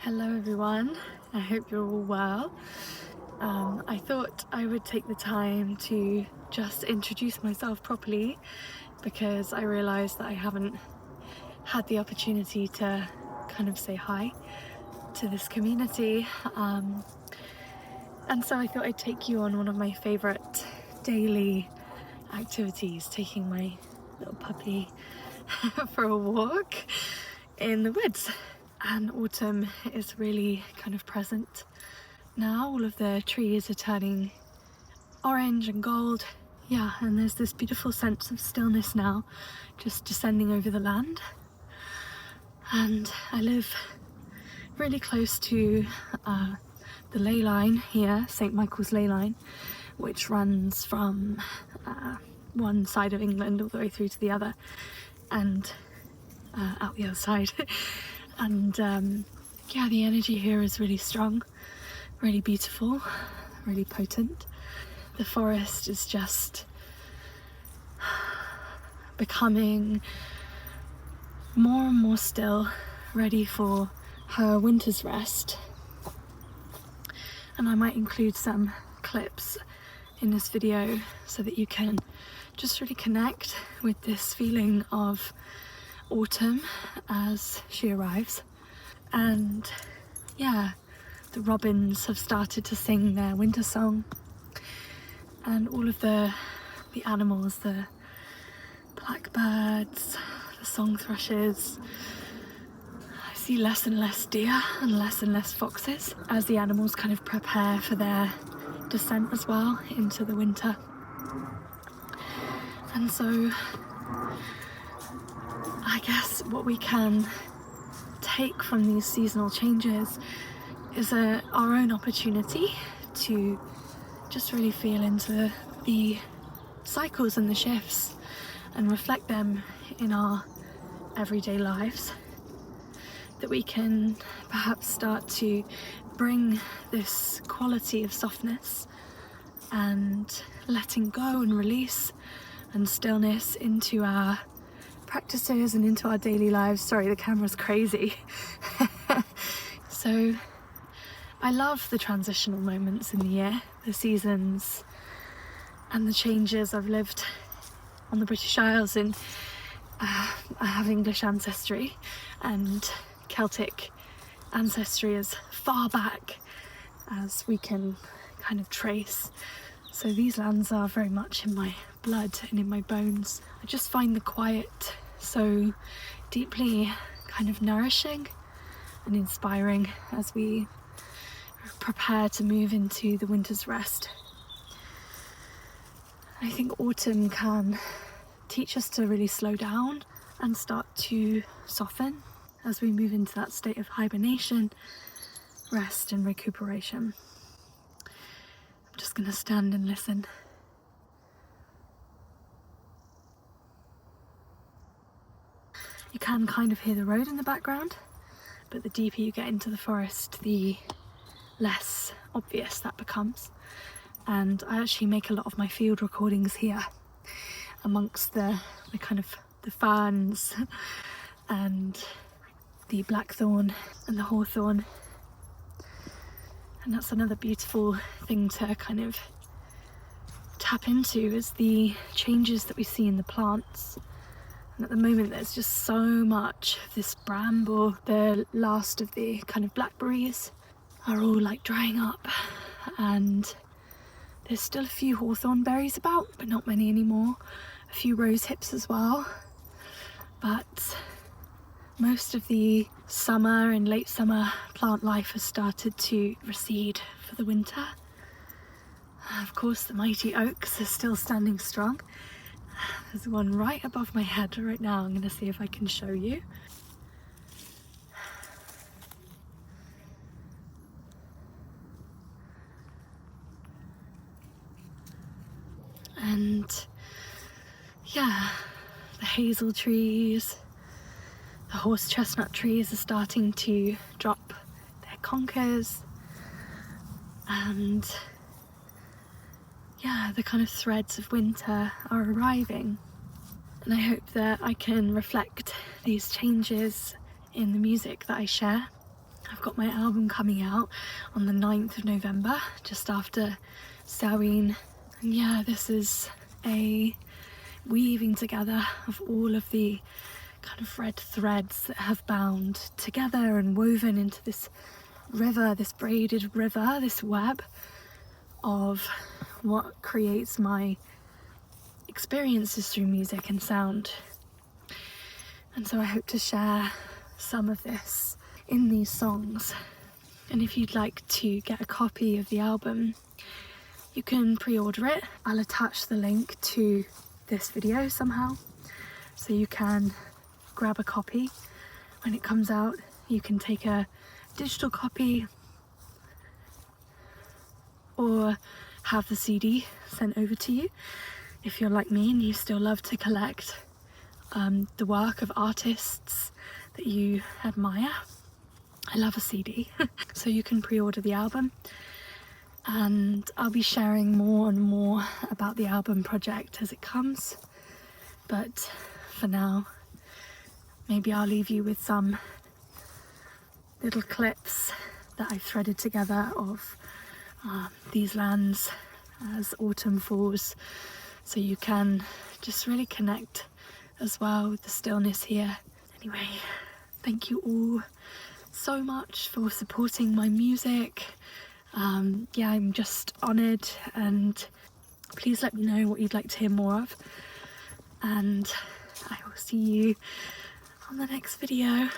Hello everyone, I hope you're all well. I thought I would take the time to just introduce myself properly because I realised that I haven't had the opportunity to kind of say hi to this community, and so I thought I'd take you on one of my favourite daily activities, taking my little puppy for a walk in the woods. And autumn is really kind of present now. All of the trees are turning orange and gold. Yeah, and there's this beautiful sense of stillness now just descending over the land. And I live really close to the Ley Line here, St. Michael's Ley Line, which runs from one side of England all the way through to the other and out the other side. And yeah, the energy here is really strong, really beautiful, really potent. The forest is just becoming more and more still, ready for her winter's rest. And I might include some clips in this video so that you can just really connect with this feeling of autumn as she arrives. And yeah, the robins have started to sing their winter song, and all of the animals, the blackbirds, the song thrushes. I see less and less deer and less foxes as the animals kind of prepare for their descent as well into the winter. And so I guess what we can take from these seasonal changes is our own opportunity to just really feel into the cycles and the shifts and reflect them in our everyday lives, that we can perhaps start to bring this quality of softness and letting go and release and stillness into our practices and into our daily lives. Sorry, the camera's crazy. So I love the transitional moments in the year, the seasons and the changes. I've lived on the British Isles and I have English ancestry and Celtic ancestry as far back as we can kind of trace. So these lands are very much in my blood and in my bones. I just find the quiet so deeply kind of nourishing and inspiring as we prepare to move into the winter's rest. I think autumn can teach us to really slow down and start to soften as we move into that state of hibernation, rest and recuperation. I'm just going to stand and listen. You can kind of hear the road in the background, but the deeper you get into the forest, the less obvious that becomes. And I actually make a lot of my field recordings here amongst the kind of the ferns and the blackthorn and the hawthorn. And that's another beautiful thing to kind of tap into, is the changes that we see in the plants. And at the moment there's just so much of this bramble. The last of the kind of blackberries are all like drying up, and there's still a few hawthorn berries about, but not many anymore. A few rose hips as well. But most of the summer and late summer plant life has started to recede for the winter. Of course, the mighty oaks are still standing strong. There's one right above my head right now. I'm going to see if I can show you. And yeah, the hazel trees, the horse chestnut trees are starting to drop their conkers, and yeah, the kind of threads of winter are arriving. And I hope that I can reflect these changes in the music that I share, I've got my album coming out on the 9th of November, just after Samhain. And yeah, this is a weaving together of all of the kind of red threads that have bound together and woven into this river, this braided river, this web of what creates my experiences through music and sound. And so I hope to share some of this in these songs. And if you'd like to get a copy of the album, you can pre-order it. I'll attach the link to this video somehow, so you can grab a copy when it comes out. You can take a digital copy or have the CD sent over to you if you're like me and you still love to collect the work of artists that you admire. I love a CD. So you can pre-order the album, and I'll be sharing more and more about the album project as it comes. But for now, maybe I'll leave you with some little clips that I've threaded together of these lands as autumn falls, so you can just really connect as well with the stillness here. Anyway, thank you all so much for supporting my music. Yeah, I'm just honoured, and please let me know what you'd like to hear more of, and I will see you on the next video.